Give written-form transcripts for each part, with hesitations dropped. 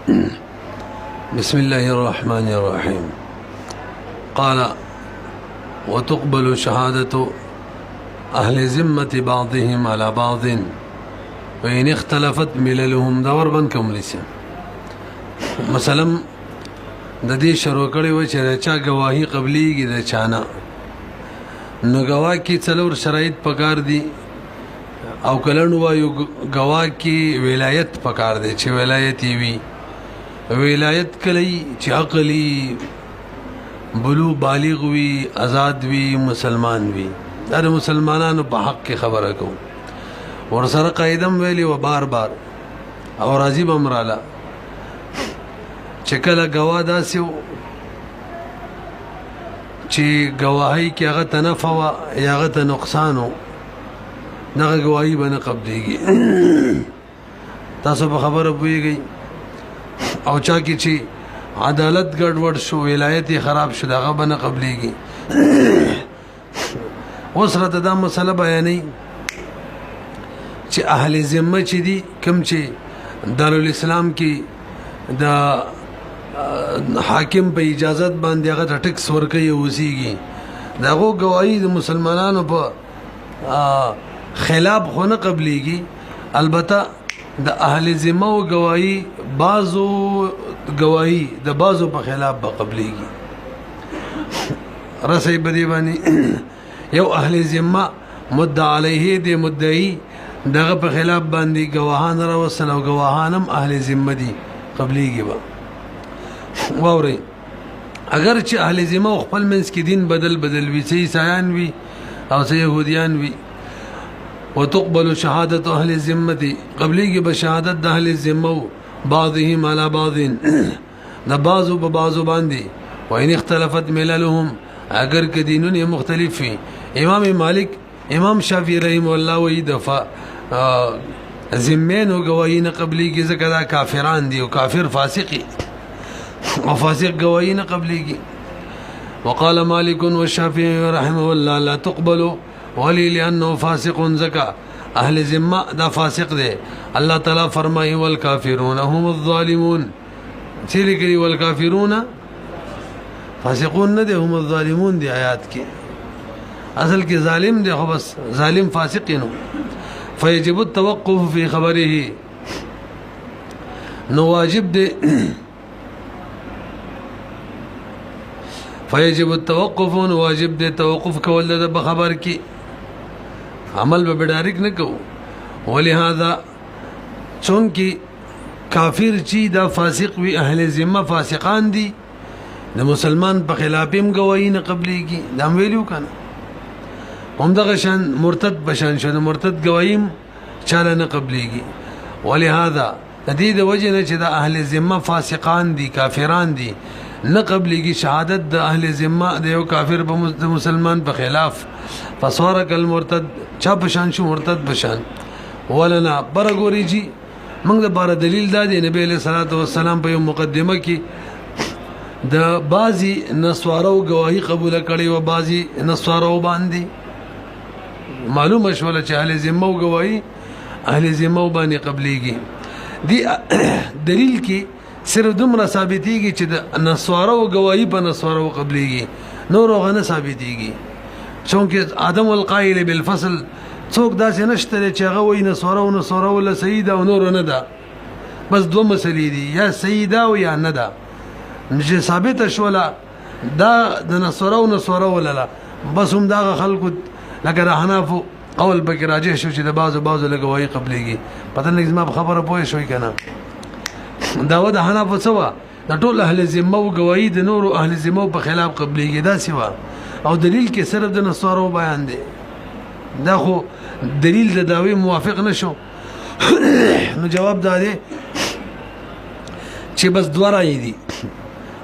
بسم الله الرحمن الرحيم. قال وتقبل شهادة أهل ذمة بعضهم على بعض وإن اختلفت مللهم دور بن کوم لسه مثلا د دې شروع کړي و چې چا گواهی قبليږي د چانه نو گواه کی څلور شرایط پکار دي او کلن وایو گواه کی ولایت پکار دي چې ولایت وي ولایت کلی چې عقلی بلو بالغ وي آزاد وي مسلمان وي دا مسلمانانو په حق کې خبره کوم ورسره قاعدم ویلی و بار بار او راضی بمراله چې کله گواه داسې چې گواهی کې هغه تنفع یا هغه ته نقصان دغه گواهی باندې قبليږي تاسو په خبره پوهیږئ او چا کې چې عدالت ګډوډ شو ولایت خراب شو دغه باندې قبليږي اوس راته دا مسله بیانې چې اهل ذمه چې دي کوم چې دارالاسلام کې د حاکم په اجازت باندې هغه ټیکس ورکوي اوسېږي دغه گواهی د مسلمانانو په خلاف خو نه قبليږي البته د اهل ذمه او گواهی بعضو گواهی د بعضو په خلاف به قبليږي رسې بدی باندې یو اهل ذمه مدعا علیه دی مدعی دغه په خلاف باندې گواهان راوصل او گواهانم اهل ذمه دي قبليږي به واوري اگر چې اهل ذمه خپل منځ کې دین بدل وي چې عیسایان وي او چې يهوديان وي وتقبل شهادة أهل الذمة قبليږي بشهادت د اهل الذمه بعضهم على بعض د بعضو په بعضو باندې وان اختلفت مللهم اگر که دینونه مختلف وي امام مالک امام شافعی رحم الله وی دفع ذمین او گواهی نه قبليږي ځکه دا کافران دي او کافر فاسقي او فاسق گواهی نه قبليږي وقال مالك والشافعي رحمه الله لا تقبل ولی لانه فاسق زکا اهل ذمه دا فاسق دي الله تعالی فرمایي والکافرون هم الظالمون چې لګري والکافرون فاسقون نه دي هم الظالمون دي آیات کې اصل کې ظالم دي خو بس ظالم فاسق نو فيجب التوقف في خبره نو واجب دي فيجب التوقف واجب دي توقف کول د خبر کې عمل به ډایرک نه کو ولهذا چونکی کافر چی دا فاسق وی اهل ذمه فاسقان دي د مسلمان په خلاف هم گواهی نه قبليږي دا ویلو کنه هم دغه شان مرتد بشان شو مرتد گواهی چاله نه قبليږي ولهذا تدید وجه نه چې د اهل ذمه فاسقان دي کافران دي نه قبليږي شهادت د اهل ذمه د یو کافر په مسلمان په خلاف فصارك المرتد چا بشان شو مرتد بشان ولنا برګوري جی موږ د بار دلیل دا دی نبی له صلوات و سلام په یو مقدمه کې د بازي نسوارو گواہی قبول کړي او بازي نسوارو باندې معلومه شول چې اهل ذمه او گواہی اهل ذمه باندې قبليږي دی دلیل کې صرف دومره ثابتېږي چې د نسوارو گواہی په نسوارو قبليږي نور غنه ثابتېږي چونکه ادم القائل بالفصل څوک داسې نشته چې هغه وای نسوارو له سیده او نور نه ده بس دوه مسلې دي یا سیده او یا نه ده چې ثابت شولا دا د نسوارو له بس هم دا خلکو لکه حناف قول بک راجح شو چې د بعضو لګوي قبليږي پته نه زما خبره پوه شوي کنه دا د حناف سوا د ټول اهل ذمه او گواہی د نور اهل ذمه په خلاف قبليږي دا سوا او دلیل کې صرف د نصارو بیان دی دا خو دلیل د داوی موافق نشو نو جواب دا دی چې بس دوه رائے دي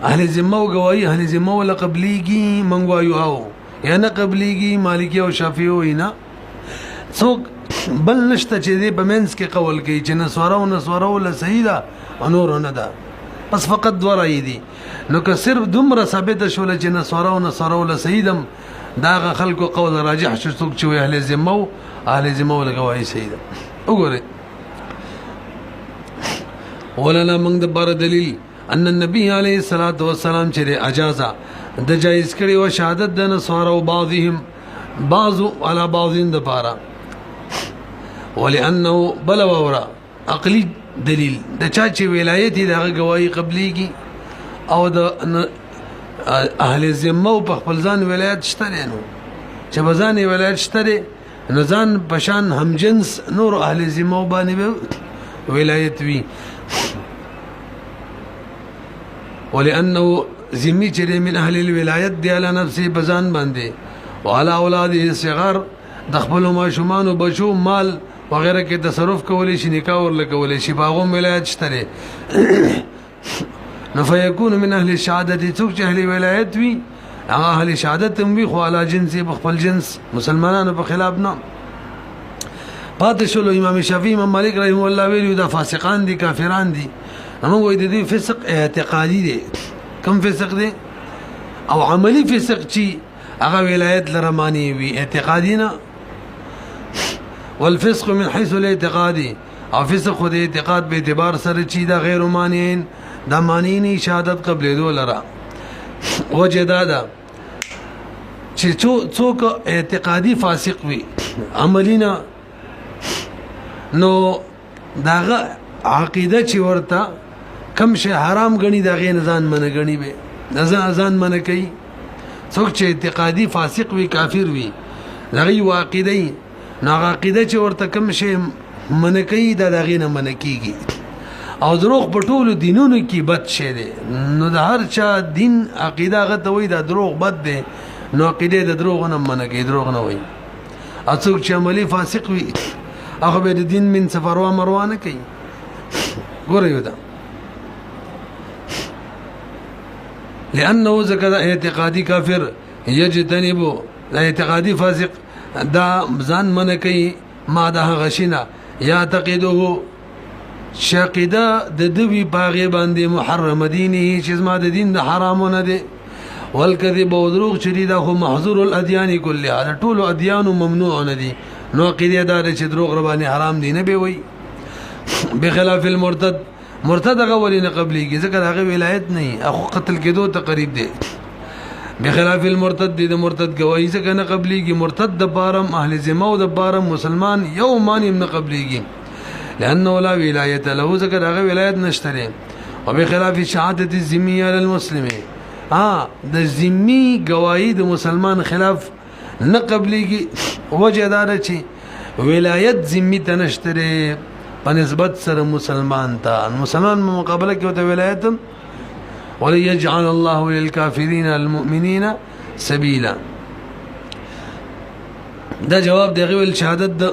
اهل ذمه او گواہی اهل ذمه ول قبليږي منغوایو او یا نه قبليږي مالکی او شافعي وینا څوک بل نشته چې دې په منځ کې قول کوي چې نصارو له سیده او نور نه ده بس فقط دوه رائے دي نو که صرف دومره ثابت شول چې نصارو له سیدم دا خلکو قول راجح شو چې اهل ذمه له گواہی سیده وګوره ولنا موږ د بار دلیل ان النبي عليه الصلاه والسلام چې اجازه د جایز کړي او شهادت د نصارى او بعضهم بعض على بعضين د پاره ولانه بلورا عقلی دلیل د چا چې ولایت دغه گواہی قبليږي او د اهل ذمه او په خپل ځان ولایت شته نو چې بزان ولایت شته نو ځان پشان هم جنس نور اهل ذمه باندې ولایت وی ولانه ذمي چې من اهل الولایت دی علی نفسه بزان باندې وعلى اولاده الصغار د خپل ماشومان او بچو مال وغیرہ کې تصرف کولی شي نکاح ورل کولی شي باغوم ولایت شته نو فیکون من اهل الشهادت څوک چې اهل ولایت وي هغه اهل شهادت هم وي خو علی جنس خپل جنس مسلمانانو په خلاف نه پاتې شول. امام شافعي امام مالک رحم الله ویلي دا فاسقان دي کافران دي موږ وایو د دې فسق اعتقادي دي کم فسق دي او عملی فسق چې هغه ولایت لرمانی وي اعتقادي نه والفسق من حيث الاعتقادي او فسق خو د اعتقاد به اعتبار سره چې دا غیر مانعين دا مانعين شهادت قبل دولره وجدادا چې څوک اعتقادي فاسق وي عملینا نو داغه عقیده چې ورته کم شي حرام غني دا غي نزان من غني به نزان من کوي څوک چې اعتقادي فاسق وي کافر وي دغه واقعي نو عقیده چې ورته کم شي من کوي دا دغه نه من کیږي او دروغ په ټولو دینونو کې بد شي دي نو د هر چا دین عقیده غته وي دا دروغ بد دي نو عقیده د دروغ نه من کوي دروغ نه وي اڅوک چې عملی فاسق وي هغه به د دین من سفر و مروانه کوي ګوره یو دا لانه ذکر اعتقادي کافر یجتنبو اعتقادي فاسق دا ځان من کوي ما ده غشینا یعتقده شاقده د دوی باغی باندې محرم دینه چې ما د دین د حرامونه دي والکذب او دروغ چې دا هو محظور الادیان كلها دا ټول ادیان ممنوع نه دي نو عقیده دار چې دروغ ربانی حرام دي نه به وي بخلاف المرتد مرتد غولي نه قبليږي ځکه هغه ولایت نه اخو قتل کېدو ته قریب دي بخلاف المرتد د مرتد گواہی ځکه نه قبليږي مرتد د بارم اهل ذمه او د بارم مسلمان یو معنی نه قبليږي لانه لا ولایت له ځکه هغه ولایت نشته او بخلاف شهادت الذمي على المسلم د ذمي گواہی د مسلمان خلاف نه قبليږي وجه دار چې ولایت ذمي ته نشته په نسبت سره مسلمان ته مسلمان مقابله کې د ولایت وليجعل الله للكافرين المؤمنين سبيلا دا جواب دی غویل شهادت د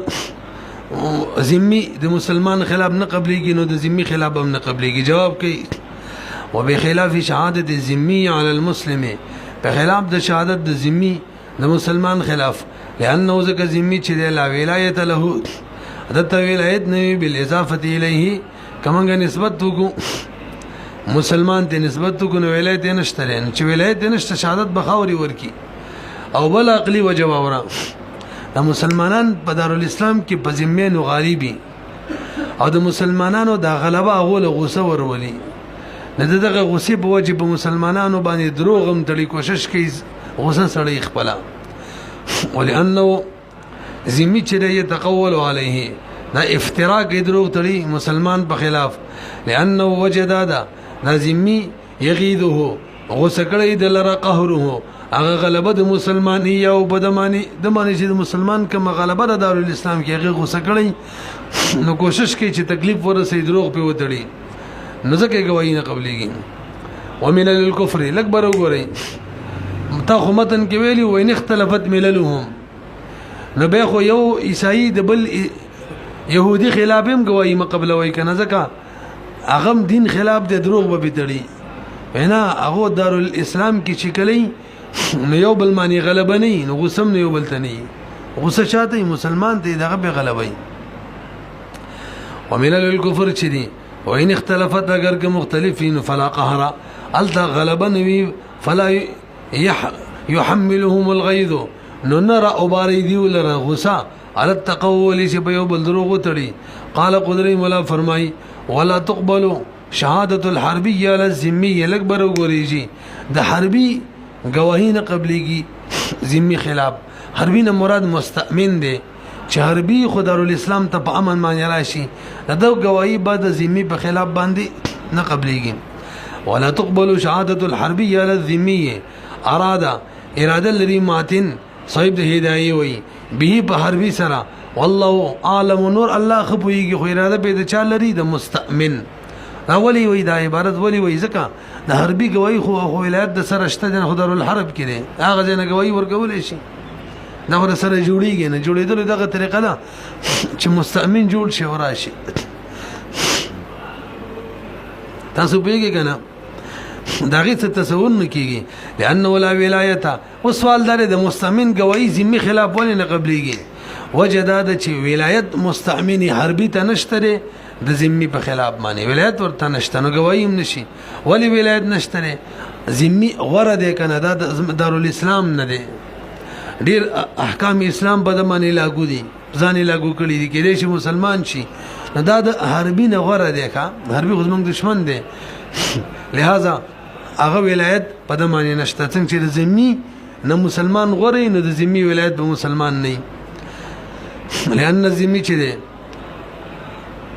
ذمي د مسلمان خلاف نه قبليږي نو د ذمي خلاف هم نه قبليږي جواب کوي وبخلاف شهادت الذمي على المسلم بخلاف د شهادت د ذمي د مسلمان خلاف لانه ذکر ذمي چې لا ولایت له دته ولایت نه بالاضافه الیه کومه نسبت وکړو مسلمان ته نسبت کو نو ولایت نشته لري چې ولایت نشته شهادت بخاوري ورکی او بل عقلی وجب اورا د مسلمانان په دارالاسلام کې په ذمه نو غالبي او د مسلمانانو د غلبه غول غوسه ورولي نه دغه غوسه په وجه په مسلمانانو باندې دروغم تړي کوشش کوي غوسه سړی خپل ولانه ذمي چې يتقول عليه دا افتراء کې دروغ تړي مسلمان په خلاف لانه وجدادا لازمي يغيده غوسه کړی د لره قهره هغه غلبه د مسلمان یو بدمانی د معنی چې مسلمان کوم غلبه د دارالاسلام کې هغه غوسه کړی نو کوشش کوي چې تکلیف ورسې دروغ په وتړي نو ځکه گواہی نه قبليږي ومن الكفر الاكبر وګورئ تا خو متن کې ویلي وین اختلافت مللهم نو به خو یو عیسائی د بل يهودي خلاف هم گواہی مقبل وای کنه ځکه اغم دین خلاف د دروغ به بتړي وینا هغه دارالاسلام کې چې کلی نو یو بل معنی غلبه نه نو غسم نه یو بل تني غصه شاته مسلمان ته دغه به غلبه ومن الكفر چې دي وان اختلافت اگر که مختلفین فلا قهر التا غلبا نوی فلا يحملهم الغيظ نو نرى اباریدی ولر غصه على التقول چې په یو بل دروغ تړي قال قدري مولا فرمای ولا تقبلوا شهادت الحربی علی الذمی لک برو ګورېږي د حربي گواهی نه قبليږي ذمی خلاف. حربي نه مراد مستأمن دی چې حربي خدارالاسلام ته په امن باندې راشي دا گواهی بعد ذمی په خلاف باندې نه قبليږي. ولا تقبل شهادت الحربی علی الذمی اراده لري ماتن صاحب د هدايه وي به په حربي سره والله عالم نور الله خپويږي خو اراده به د چا لري د مستأمن. اولی وی دا عبارت ولی وی ځکه د حربي گواہی خو ولایت د سره شته د خدارالحرب کې دی هغه ځنه گواہی ورکول شي دا ور سره جوړیږي نه جوړېدل دغه طریقه ده چې مستأمن جوړ شي وراشي. تاسو پیږئ کنه داغه څه تصور نکېږي لانه ولا ولایت او سوال دار د مستأمن گواہی ذمي خلاف ولې نه قبليږي وجداد چې ولایت مستأمن حربي ته نشته د ذمی په خلاف باندې ولایت ورته نشته نو گواہی هم نشي ولی ولایت نشته ذمی غره ده کنه دا دارالاسلام نه ده ډیر احکام اسلام په دمانه لاګو دي ځان لاګو کړی دي کې چې مسلمان شي دا د حربي نه غره ده کا حربي خو زموږ دشمن ده لہذا هغه ولایت په دمانه نشته څنګه چې د ذمی نه مسلمان غره نه د ذمی ولایت به مسلمان نه لأن الذمی چې ده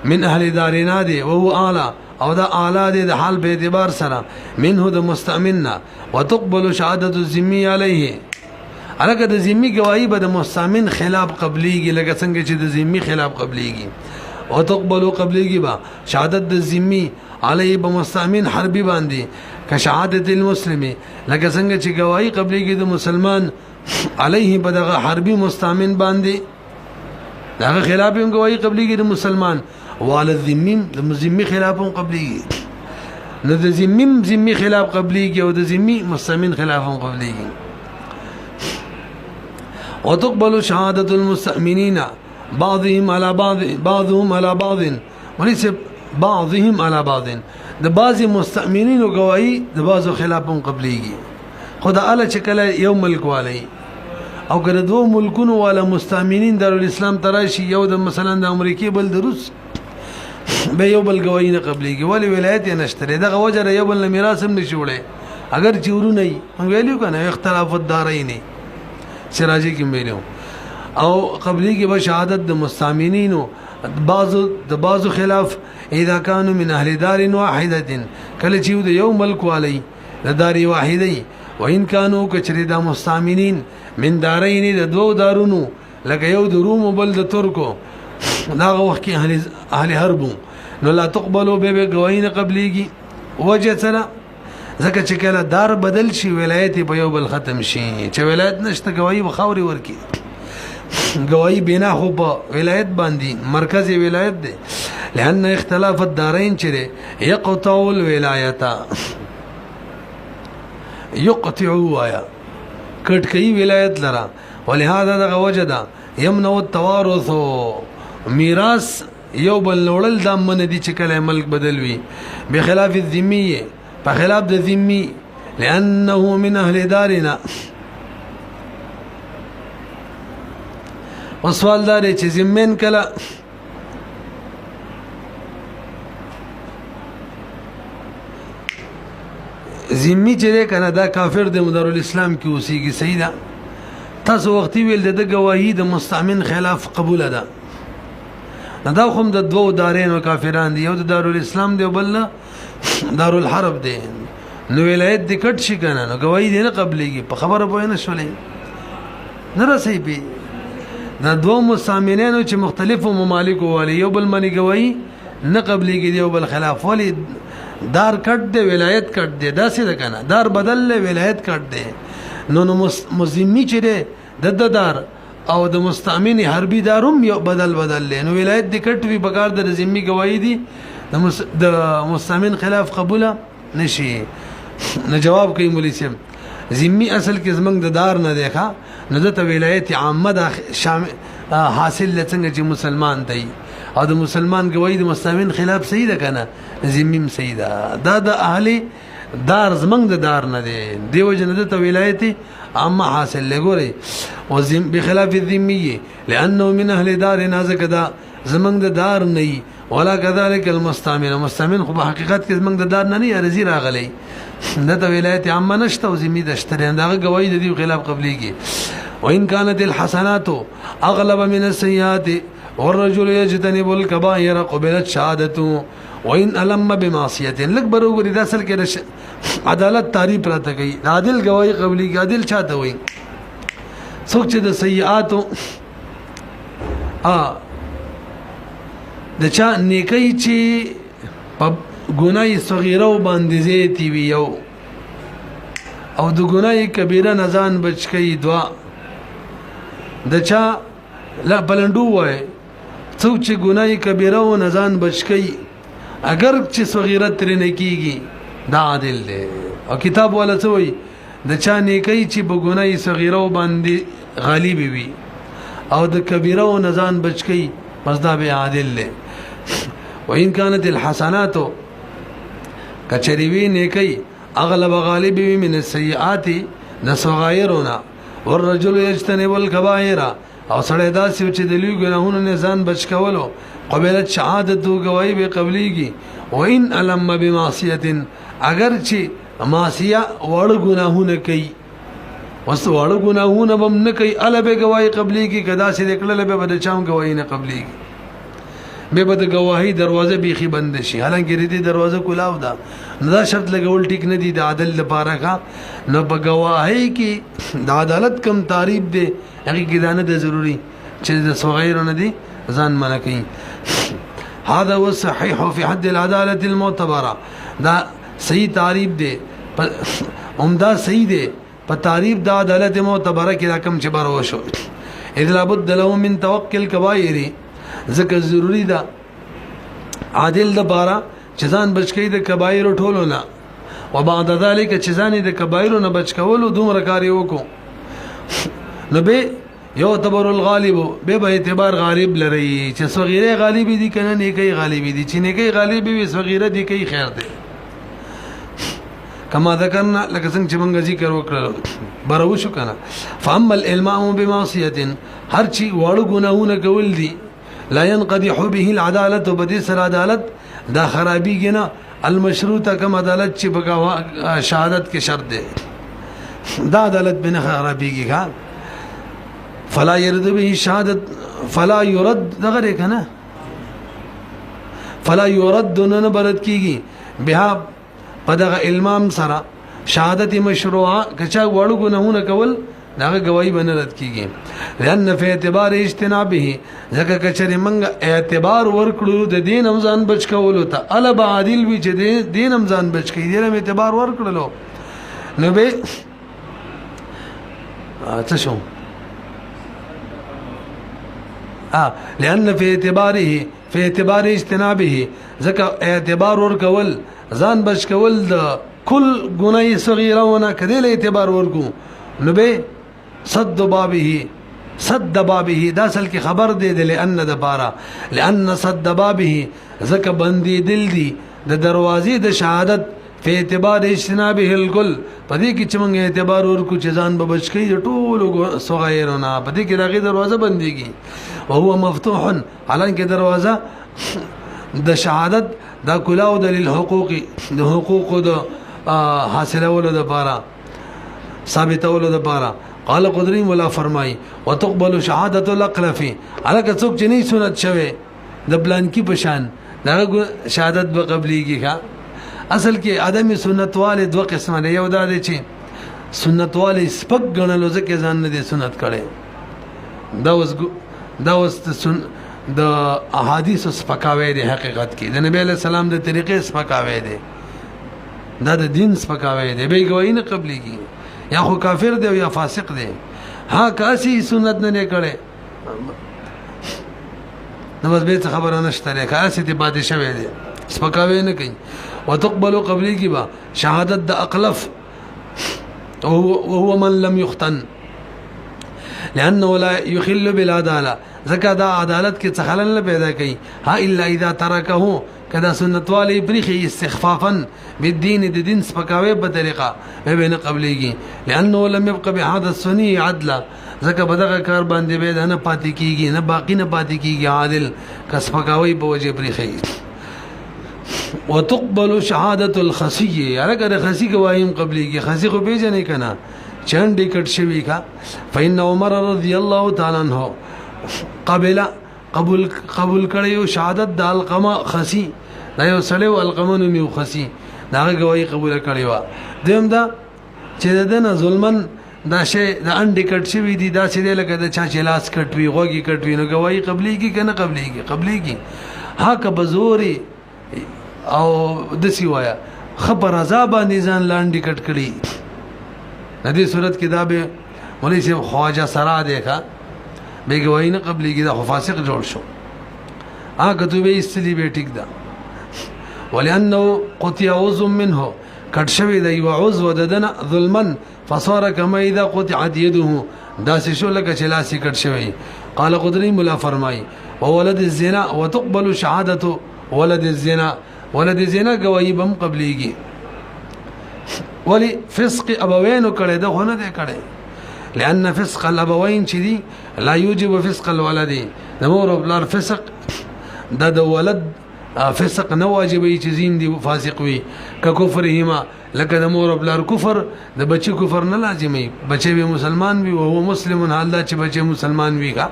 من اهل دارنا دي وهو اعلى او دا اعلى دي د حال په اعتبار سره منه د مستأمننا وتقبل شهادت الذمي عليه الګ د ذمي گواہی به د مستأمن خلاف قبليږي لکه څنګه چې د ذمي خلاف قبليږي او تقبل قبليږي با شهادت د ذمي عليه به مستأمن حربي باندې که شهادت المسلم لکه څنګه چې گواہی قبليږي د مسلمان عليه په دغه حربي مستأمن باندې دغه خلاف هم گواہی قبليږي د مسلمان وعلى الذمي د ذمي خلاف هم قبليږي نو د ذمي خلاف قبليږي او د ذمي مستأمن خلاف هم قبليږي. وتقبل شهادة المستأمنين بعضهم على بعض وليس بعضهم على بعض د بعض مستأمنين او گواہی د بعضو خلاف هم قبليږي. خدا اعلی شکل یو ملک والی او ګر دوه ملکونو والا مستأمنين دارالاسلام تراشي یو د مثلا د امریکای بل د روس به یو بل گواہی نه قبليږي ولی ولایت نشته دغه وجه یو بل میراث هم نشي وړي اگر چورونه ای ویلو کنه اختلاف الدارین سراجی کې ویلو او قبليږي به شهادت د مستأمنين بعضو خلاف اذا كانوا من اهل دار واحده کله چې د یو ملک والی د دار واحده وان كانوا کچری د مستأمنين من دارین د دوه دارونو لکه یو د روم بل د ترکو دا وخت کې اهل حرب نو لا تقبلوا به گواہی نه قبليږي وجه سره ځکه چې کله دار بدل شي ولایت په یو بل ختم شي چې ولایت نشته گواہی بخوري ورکی گواہی بنا خو په ولایت باندې مرکزی ولایت دی لأن اختلاف الدارین چره يقطع الولایت يقطعوا آیا کټ کوي ولایت لرا ولهذا دغه وجدا يمنع التوارث میراث یو بل نوړل د من دي چې کله ملک بدل وي بخلاف الذمي په خلاف د ذمي لانه من اهل دارنا وسوال دار چې ذمن کله ذمي چې کنه دا کافر د دارالاسلام کې اوسېږي صحیح ده تاسو وختي ویل د گواہی د مستأمن خلاف قبول ده دا خو د دوه دارین او کافران دي یو د دارالاسلام دی بل دارالحرب دی نو ولایت د کټ شي کنه نو گواہی دی نه قبليږي په خبره پوه نه شولې نه رسې به دا دوه مستأمنینو چې مختلفو ممالکو والی یو بل منی گواہی نه قبليږي دی یو بل خلاف ولی دار کټ دی ولایت کټ دی دا څه ده کنه دار بدل له ولایت کټ دی نو مزمی چې د دار او د مستأمن حربي داروم یو بدل نو ولایت د کټ وی بګار د ذمي گواہی دي د مستأمن خلاف قبول نشي نه جواب کوي مولوی سم ذمي اصل کې زمنګ د دار نه دیکھا نو د ولایت عامه د حاصل لڅنګ چې مسلمان دی او د مسلمان گواہی د مستأمن خلاف صحیح ده کنه ذمي صحیح ده د اهل دار زمنګ د دار نه دی دیو جن د ولایت عامه حاصل لګوري او بخلاف الذمي لانه من اهل دار نازک دا زمنګ د دار نه ولا كذلك المستامن خو په حقیقت کې موږ د دار نه ارزي راغلی دته ولایت عامه نشته او زمي د شتره دغه گواہی د دې خلاف قبليږي وان كانت الحسنات اغلب من السيئات والرجل يجتنب الكبائر قبلت شهادته وان الم بمعصيه لک برو د اصل کې عدالت تعریف راته کوي عادل گواہی قبليږي عادل چاته وي څوک چې د سیئات د چا نیکی چې په ګناي صغیره باندې زیاتی وي یو او د ګناي کبیره نزان بچ کی دوا د چا لا بلندو وای څوک چې ګناي کبیره او نزان بچ کی اگر چې صغیره تر نه کیږي دا عادل دی او کتاب والا څه وای د چا نیکی چې په ګناي صغیره باندې غالب وي او د کبیره او نزان بچ کی مزدا به عادل له وان كانت الحسنات کچریوی نیکی اغلب غالب من السیئات نصغائرنا والرجل يجتنب الكبائر او سړی دا چې د لوی ګناهونو نه ځان بچ کولو قبلت شهادت گواہی به قبليږي وان الم بمعصيه اگر چې معصیه وړ ګناهونه کوي وسو وړ ګناهونه بم نه کوي ال به گواہی قبليږي کدا چې دکړل به بد چام گواہی نه قبليږي به بد گواہی دروازه بیخي بند شي حالانکه ردی دروازه کولاو ده دا شرط لګول ټیک نه دي د عدل لپاره کا نو په گواہی کې د عدالت کم تعریف دی هغه کې دانه د ضروری چې د صغیر نه دي ځان منع کوي هذا هو الصحيح في حد العداله المعتبره دا صحیح تعریف دی عمدہ صحیح دی په تعریف د عدالت معتبره کې رقم چې بار وشو اذ لابد له من توقي الكبائر ذکر ضروری ده عادل د بارا چې ځان بچ کی د کبایر ټولو نه وبعد ذلك چې ځان د کبایر نه بچ کولو دومره کار یو کو نو به یو تبر الغالب به اعتبار غالب لري چې صغیره غالب دي کنه نیکی غالب دي چې نیکی غالب وي صغیره دي کوي خیر ده کما ذکرنا لکه څنګه چې موږ ذکر وکړو برو شو کنه فاما الالمام بمعصيه هر چی واړو ګناهونه کول دي لا ينقدح به العداله بديس العدالت دا خرابي گنا المشروطه كما عدالت چې بغا شهادت کې شرط ده دا عدالت بنه خرابيږي ها فلا يرد به شهادت فلا يرد دغه کنه فلا يرد نه برد کیږي بها پدغه المام سره شهادت مشروعه کچا وړو ګناهونه کول داغه گواہی باندې رد کیږي لئن فی اعتبار اجتنابه ځکه کچری منګ اعتبار ورکړو د دین امزان بچ کولو ته ال بعادل وی چې دین امزان بچ کی دین اعتبار ورکړلو نو به څه شو لئن فی اعتبار اجتنابه ځکه اعتبار ورکول ځان بچ کول د کل ګنای صغیرونه کله اعتبار ورکو نو به صد بابه دا اصل کی خبر دے دے لأن صد بابه زکا بندی دل دی د دروازی د شهادت فی اعتبار اجتنابه الکل پدې کې چې موږ اعتبار ورکو چې ځان به بچ کی ټول صغیرونه پدې کې راغی دروازه بنديږي او هو مفتوح حالانکه دروازه د شهادت دا کلاو دلیل حقوق د حاصلولو د پاره ثابتولو د پاره قال قدری مولا فرمای وتقبل شهادت الاقلف الکه څوک چې نه سنت شوه د بلان کی پشان دا شهادت به قبليږي ښا اصل کې ادم سنت والے دوه قسمه دی یو دا دی چې سنت والے سپک غنلو ځکه ځان نه دي سنت کړي دا اوس د احادیث سپکاوي دی حقیقت کې د نبی له سلام د طریقې سپکاوي دی دا د دین سپکاوي دی به گواہی نه قبليږي یا خو کافر دی یا فاسق دی ها کاسی سنت نه کړي نو بس به خبره نشته لري کاسی ته پاتې شوی دی سپکاوي نه کوي وتقبل قبلي کی با شهادت د اقلف وهو من لم يختن لانه لا يخل بالعداله زکه دا عدالت کې څخلل پیدا کوي ها الا اذا تركه کدا سنت والی بریخي استخفافا بالدين د دین سپکاوي په طریقه به نه قبليږي لانه لم يبقى بهذا السني عدلا ځکه په دغه کار باندې به نه پاتې کیږي نه باقی نه پاتې کیږي عادل کس پکاوي په وجه پرې وتقبل شهادة الخصي هغه خصي گواهیم قبليږي خصي خو پیژنې کنه چند ټیکټ شوی کا فإن عمر رضی الله تعالی عنہ قبول کړیو شهادت د القمه خصي دا یو سړیو القمه نو میو خصي دا گواہی قبول کړیو دیم دا چې دنه ظلمن دا شی د ان ټیکټ شوی دی دا چې لکه د چا چلاس کټوي غوږی کټوي نو گواہی قبليږي کنه قبليږي ها که بزوري او دسی وایا خبر عذاب باندې ځان لاندې کټ کړي د دې صورت کې دا به مولوی صاحب خواجه سرا دیکھا به گواہی نه قبليږي دا فاسق جوړ شو هغه ته به استلی به ټیک دا ولانه قطع عضو منه کټ شوی دی او عضو ددن ظلمن فصار كما اذا قطعت يده دا شو لکه چې لاس کټ شوی قال قدري مولا فرمای وولد الزنا وتقبل شهادته ولد الزنا گواہی بم قبليږي ولی فسق ابوین کړه ده هونه ده کړه لأن فسق الابوین چې دي لا يوجب فسق الولد د مور او بلار فسق د ولد فسق نه واجبې چې زین دي فاسق وي ک کفرهما لکه د مور او بلار کفر د بچي کفر نه لازمي بچي به مسلمان وي او هو مسلمان حال دا چې بچي مسلمان وي کا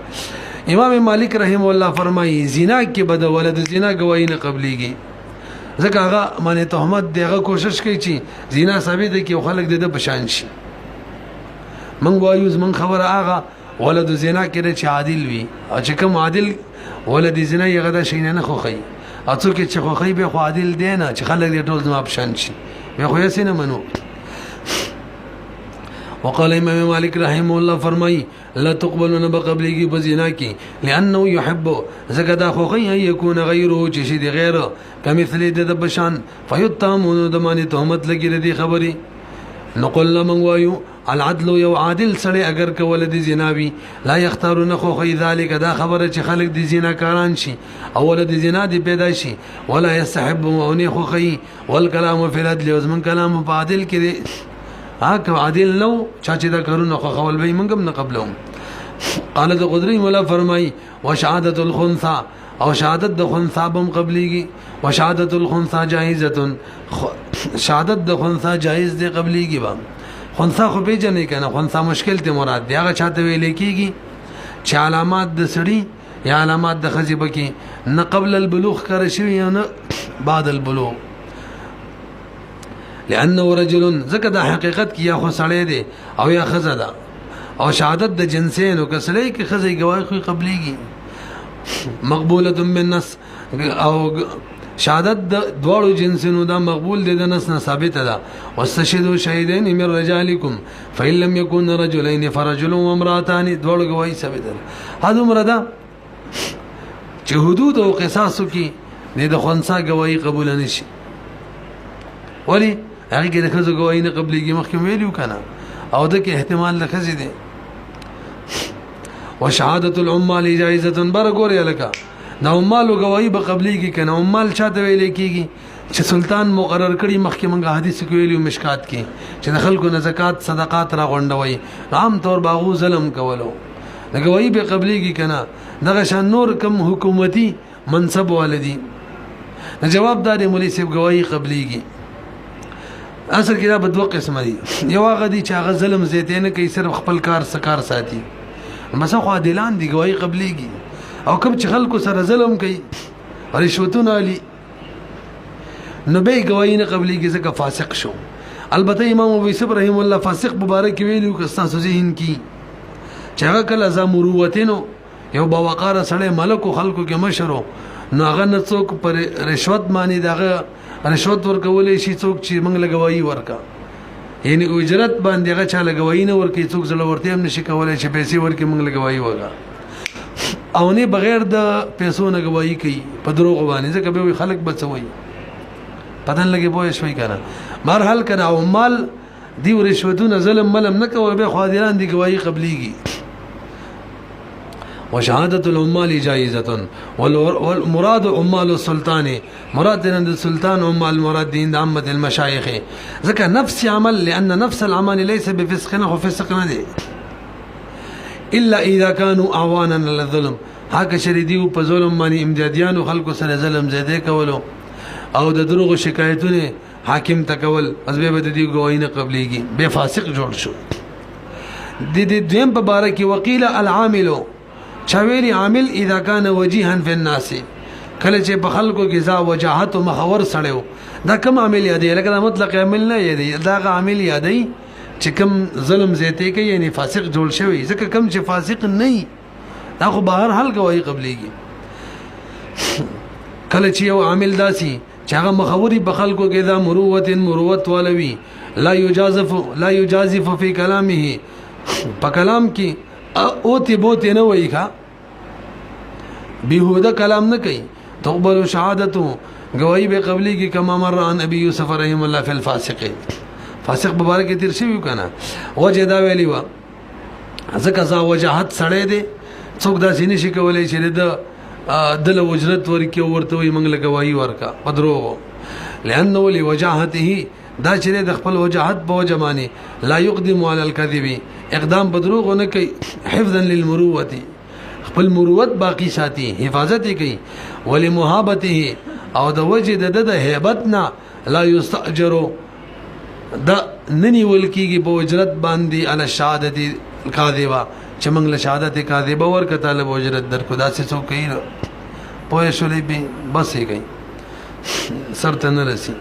امام مالک رحم الله فرمایي زنا کې بد ولد زنا گواہی نه قبليږي ځکه هغه باندې تهمت دغه کوشش کوي چې زنا ثابت کی خلک د بشان شي من وایوز من خبره هغه ولد زنا کې چې عادل وي او چې کوم عادل ولد زنا یې غدا شي نه خوخي او څوک چې خوخي به عادل دی نه چې خلک دې ټول زما بشان شي به خو یې نه منو وقال امام مالك رحمه الله فرمای لا تقبلون بقبليږي بزنا کې لانه يحب زګدا خوخي يكون غيره چې شي د غیر کمثل د بشان فيتهمون د معنی تهمت لګي ردي خبري نقول من وایو العدل یو عادل سړی اگر کول د زناوي لا يختارون خوخي ذلك دا خبره چې خلق د زنا کاران شي او ولد زنا دي پیدا شي ولا يستحب موني خوخي والكلام في العدل وزمن كلام په عادل کې هاکه عادل نو چا چې دا کارونه خو خول به منګم نه قبلهم قال ذو قدري مولا فرمای وشهادت الخنثى او شهادت د خنثى بم قبليږي وشهادت الخنثى جائزه شهادت د خنثى جائز دی قبليږي با خنثى خو به جنې کنه خنثى مشکل ته مراد دی هغه چاته ویل کېږي چې علامات د سړي یا علامات د خزيبه کې نه قبل البلوغ کړی شوی نه بعد البلوغ لانه رجل زکه د حقیقت کې یا خو سړی دی او یا خزه ده او شهادت د جنسین او کسړی کې خزه گواهی خو قبليږي مقبوله بالنص او شهادت د دوړو جنسونو دا مقبول دي د نص نه ثابت ده واستشهدوا شهیدین من رجالکم فإن لم يكن رجلين فرجل وامرأتان دوړو گواهی ثابت ده هدا مردا چې حدود او قصاصو کې نه د خنثى گواهی قبول نشي ولی هغه کې د خزو گواهی نه قبليږي مخکې ویلو کنه او د کې احتمال لخزي دي وشهادت العمال جائزه برګوري لکه دا عمال گواہی به قبليږي کنه عمال چاته ویل کېږي چې سلطان مقرر کړي مخکې منګه حدیث کې ویلو مشکات کې چې د خلکو نه زکات صدقات را غونډوي عام طور باغو ظلم کولو د گواہی به قبليږي کنه دغه شان نور کم حکومتي منصب والدي جوابدار مولوی صاحب گواہی قبليږي اصل کې دا په دوه قسم دي یو هغه دي چې هغه ظلم زیته نه کوي صرف خپل کار سکار ساتي مثلا خو عادلان دي گواہی قبليږي او کوم چې خلکو سره ظلم کوي رشوتونه علي نو به گواہی نه قبليږي ځکه فاسق شو البته امام ابو یوسف رحم الله فاسق مبارک ویلو که تاسو ذهن کی چې هغه کله زمروتینو یو باوقار سره ملک خلکو کې مشرو نو هغه نه څوک پر رشوت مانی دغه رشوت ورکولې شي څوک چې موږ لګوي ورکا یعنی اجرت باندې هغه چا لګوي نه ورکې څوک زله ورته هم نشي کولای چې پیسې ورکې موږ لګوي وګا او نه بغیر د پیسو نه گواہی کوي په دروغ باندې ځکه به خلک بچوي پدن لګي بوې شوي کنه مرحل کنه او مال دی رشوتونه ظلم ملم نه کول به خادران دی گواہی قبليږي وشهادة العمال جائزة والمراد عمال السلطان مراد دين السلطان عمال مراد دين عامة المشايخ ذكر نفس عمل لأن نفس العمل ليس بفسق وفسق ندي الا اذا كانوا اعوانا للظلم هغه شریدیو په ظلم باندې امدادیانو خلکو سره ظلم زیاده کولو او د دروغ شکایتونه حاکم تکول از به د دې ګواینه قبليږي به فاسق جوړ شو د دې دیم په باره کې وقيل العامل چويري عامل اذا كان وجيها في الناس کله چې په خلکو کې ځا وجاهت او مخور سړیو دا کوم عامل یادې لکه مطلق عامل نه یادې دا عامل یادې چې کوم ظلم زیاته کوي یعنی فاسق جوړ شوی ځکه کوم چې فاسق نه دا خو بهر حل کوي قبليږي کله چې یو عامل داسي چې هغه مخوري په خلکو کې دا مروت ولوي لا يجازف في كلامه په کلام کې او تی بوت نه وای ښا بهوده کلام نه کوي تقبل شهادته گواہی به قبلی کی کما مر عن ابي يوسف رحم الله في الفاسق فاسق مبارک تیر شي کنه وجه دا ویلی وا ځکه ځا وجاهت سړې دي څوک دا سینې شي کولای چې د اجرت ورکی ورته وي منګله گواہی ورکا پدرو لانه لوجاهته دا چې د خپل وجاهت په وجمانه لا يقدم على الكذب اقدام بدروغ نه کوي حفظا للمروه خپل مروت باقی ساتي حفاظت کوي ولمحابته او د وجه د هیبتنا لا يستاجر دا ننی ولکیږي په اجرت باندې على شهادت الكاذبه چې موږ له شهادت کاذبه ورکه طالب اجرت درکو داسې څوک کوي پوه شولې به بس یې کوي سر ته نه رسي